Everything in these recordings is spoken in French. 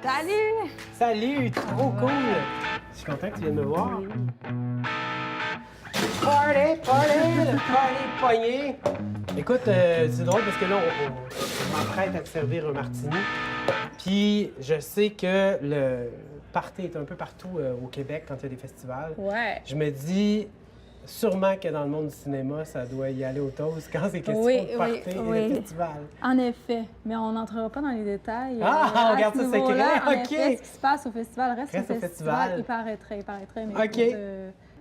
Salut! Salut, trop cool! Je suis content que tu viennes me voir. Oui. Le party pogné! Écoute, c'est drôle parce que là, on m'apprête à te servir un martini. Puis je sais que le party est un peu partout au Québec quand il y a des festivals. Ouais. Je me dis sûrement que dans le monde du cinéma, ça doit y aller au toast quand c'est question de party et de festival. En effet, mais on n'entrera pas dans les détails. Ah, on garde ça secret, En OK. effet, ce qui se passe au festival reste Reste au au festival. festival. Il paraîtrait, mais OK. écoute,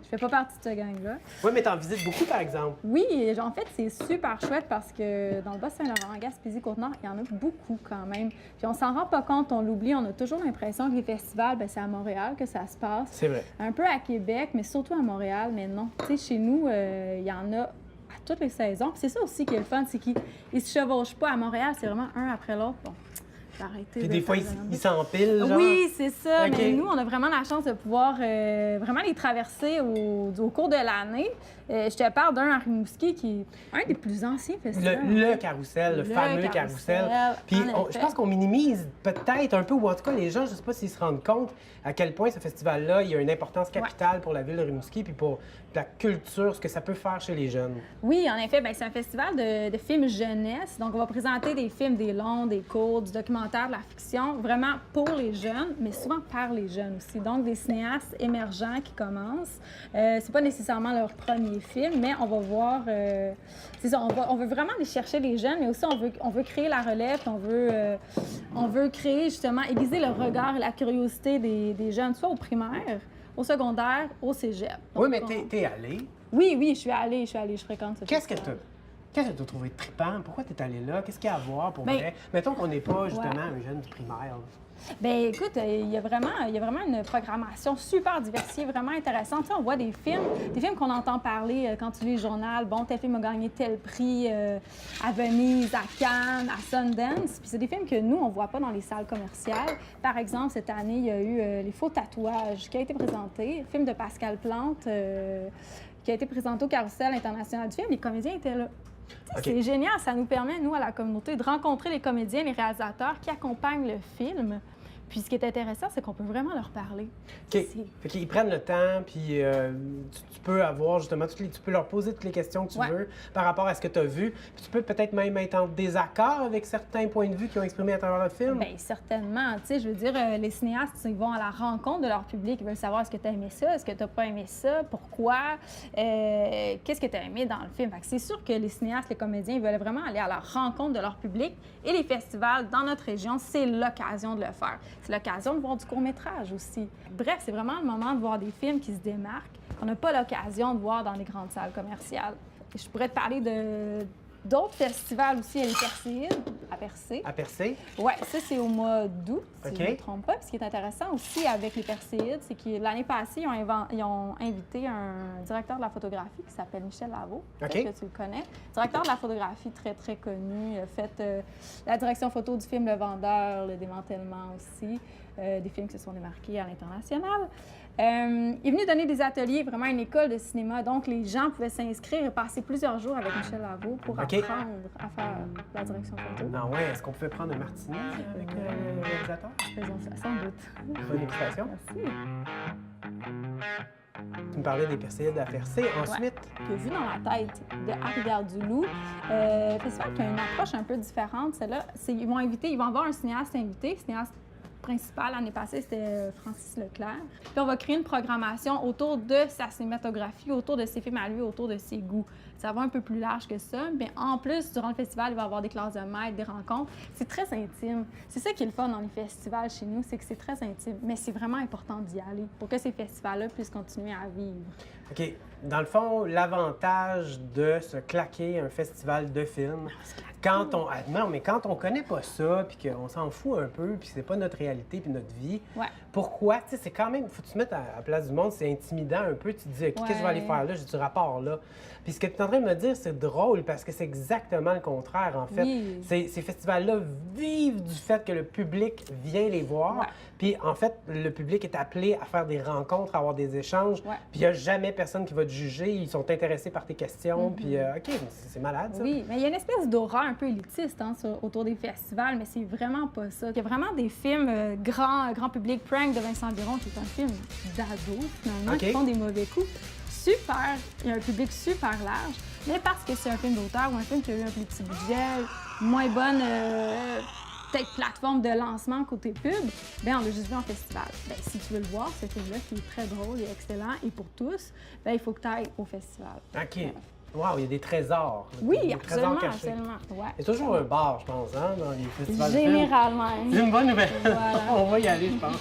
je fais pas partie de cette gang-là. Oui, mais t'en visites beaucoup, par exemple. Oui, en fait, c'est super chouette parce que dans le Bas-Saint-Laurent, Gaspésie, Côte-Nord, il y en a beaucoup quand même. Puis on s'en rend pas compte, on l'oublie, on a toujours l'impression que les festivals, ben, c'est à Montréal que ça se passe. C'est vrai. Un peu à Québec, mais surtout à Montréal, mais non. Tu sais, chez nous, il y en a à toutes les saisons. Puis c'est ça aussi qui est le fun, c'est qu'ils ne se chevauchent pas. À Montréal, c'est vraiment un après l'autre. Bon, j'ai arrêté. Puis de des fois, faire ils s'empilent, genre. Oui, c'est ça. OK. Mais nous, on a vraiment la chance de pouvoir vraiment les traverser au cours de l'année. Je te parle d'un à Rimouski qui est un des plus anciens festivals. Le carrousel, le fameux carrousel. Puis en je effet. pense qu'on minimise peut-être un peu, ou en tout cas, les gens, je ne sais pas s'ils se rendent compte à quel point ce festival-là, il y a une importance capitale pour la ville de Rimouski, puis pour la culture, ce que ça peut faire chez les jeunes. Oui, en effet, ben, c'est un festival de films jeunesse. Donc, on va présenter des films, des longs, des courts, du documentaire, de la fiction, vraiment pour les jeunes, mais souvent par les jeunes aussi. Donc, des cinéastes émergents qui commencent. C'est pas nécessairement leur premier film, mais on va voir... c'est ça, on veut vraiment aller chercher les jeunes, mais aussi on veut créer la relève, puis on veut créer justement, aiguiser le regard et la curiosité des jeunes, soit au primaire, au secondaire, au cégep. Donc, Oui, mais t'es allé. Oui, je suis allée, je fréquente ce Qu'est-ce que festival. Qu'est-ce que tu as trouvé trippant? Pourquoi tu es allé là? Qu'est-ce qu'il y a à voir pour Ben, vrai? Mettons qu'on n'est pas justement un jeune du primaire. Là. Bien, écoute, il y a vraiment une programmation super diversifiée, vraiment intéressante. Tu sais, on voit des films qu'on entend parler quand tu lis le journal. Bon, tel film a gagné tel prix à Venise, à Cannes, à Sundance. Puis c'est des films que nous, on ne voit pas dans les salles commerciales. Par exemple, cette année, il y a eu Les Faux Tatouages qui a été présenté, film de Pascal Plante qui a été présenté au Carrousel international du film. Les comédiens étaient là. OK. C'est génial, ça nous permet, nous, à la communauté, de rencontrer les comédiens, les réalisateurs qui accompagnent le film. Puis ce qui est intéressant, c'est qu'on peut vraiment leur parler. OK. Fait qu'ils prennent le temps, puis tu peux avoir justement, tu peux leur poser toutes les questions que tu veux par rapport à ce que tu as vu. Puis tu peux peut-être même être en désaccord avec certains points de vue qu'ils ont exprimés à travers le film. Bien, certainement. Tu sais, je veux dire, les cinéastes, ils vont à la rencontre de leur public. Ils veulent savoir est-ce que tu as aimé ça, est-ce que tu n'as pas aimé ça, pourquoi, qu'est-ce que tu as aimé dans le film. Fait que c'est sûr que les cinéastes, les comédiens, ils veulent vraiment aller à la rencontre de leur public. Et les festivals dans notre région, c'est l'occasion de le faire. C'est l'occasion de voir du court-métrage aussi. Bref, c'est vraiment le moment de voir des films qui se démarquent, qu'on n'a pas l'occasion de voir dans les grandes salles commerciales. Et je pourrais te parler d'autres festivals aussi. Il y a les Perséides à Percé. À Percé? Oui, ça, c'est au mois d'août, si OK. je ne me trompe pas. Puis ce qui est intéressant aussi avec les Perséides, c'est que l'année passée, ils ont invité un directeur de la photographie qui s'appelle Michel Lavaux. OK. Peut-être que tu le connais. Directeur de la photographie très, très connu. Il a fait la direction photo du film Le Vendeur, Le Démantèlement aussi, des films qui se sont démarqués à l'international. Il est venu donner des ateliers, vraiment une école de cinéma. Donc, les gens pouvaient s'inscrire et passer plusieurs jours avec Michel Lavaux pour OK. apprendre à faire la direction photo. Ah ouais, est-ce qu'on pouvait prendre un martini avec le réalisateur? Faisons ça, sans doute. Bonne invitation. Merci. Tu me parlais des Perséides à Percé. Ensuite, Que vu dans la tête de À Rivière-du-Loup, festival qui a une approche un peu différente. Celle-là, ils vont avoir un cinéaste invité, cinéaste principal l'année passée, c'était Francis Leclerc. Puis on va créer une programmation autour de sa cinématographie, autour de ses films à lui, autour de ses goûts. Ça va un peu plus large que ça, mais en plus, durant le festival, il va y avoir des classes de maître, des rencontres. C'est très intime. C'est ça qui est le fun dans les festivals chez nous, c'est que c'est très intime. Mais c'est vraiment important d'y aller pour que ces festivals-là puissent continuer à vivre. OK. Dans le fond, l'avantage de se claquer un festival de films, quand on... Non, mais quand on connaît pas ça, puis qu'on s'en fout un peu, puis c'est pas notre réalité puis notre vie, pourquoi? Tu sais, c'est quand même... Faut que tu te mettes à la place du monde, c'est intimidant un peu. Tu te dis, OK, qu'est-ce que je vais aller faire là? J'ai du rapport là. Puis ce que tu es en train de me dire, c'est drôle, parce que c'est exactement le contraire, en fait. Oui. Ces festivals-là vivent du fait que le public vient les voir. Puis, en fait, le public est appelé à faire des rencontres, à avoir des échanges. Puis, il n'y a jamais personnes qui vont te juger, ils sont intéressés par tes questions, puis OK, c'est malade, ça. Oui, mais il y a une espèce d'aura un peu élitiste autour des festivals, mais c'est vraiment pas ça. Il y a vraiment des films grand public, Prank de Vincent Biron, qui est un film d'ado, finalement, qui font des mauvais coups. Super, il y a un public super large, mais parce que c'est un film d'auteur ou un film qui a eu un plus petit budget, moins bonne peut-être plateforme de lancement côté pub, ben on l'a juste vu en festival. Ben, si tu veux le voir, ce film-là, qui est très drôle et excellent, et pour tous, ben, il faut que tu ailles au festival. OK. Wow, il y a des trésors. Oui, des absolument, trésors cachés. absolument. Ouais. Il y a toujours un bar, je pense, hein, dans les festivals de films. Généralement. C'est une bonne nouvelle. Voilà. On va y aller, je pense.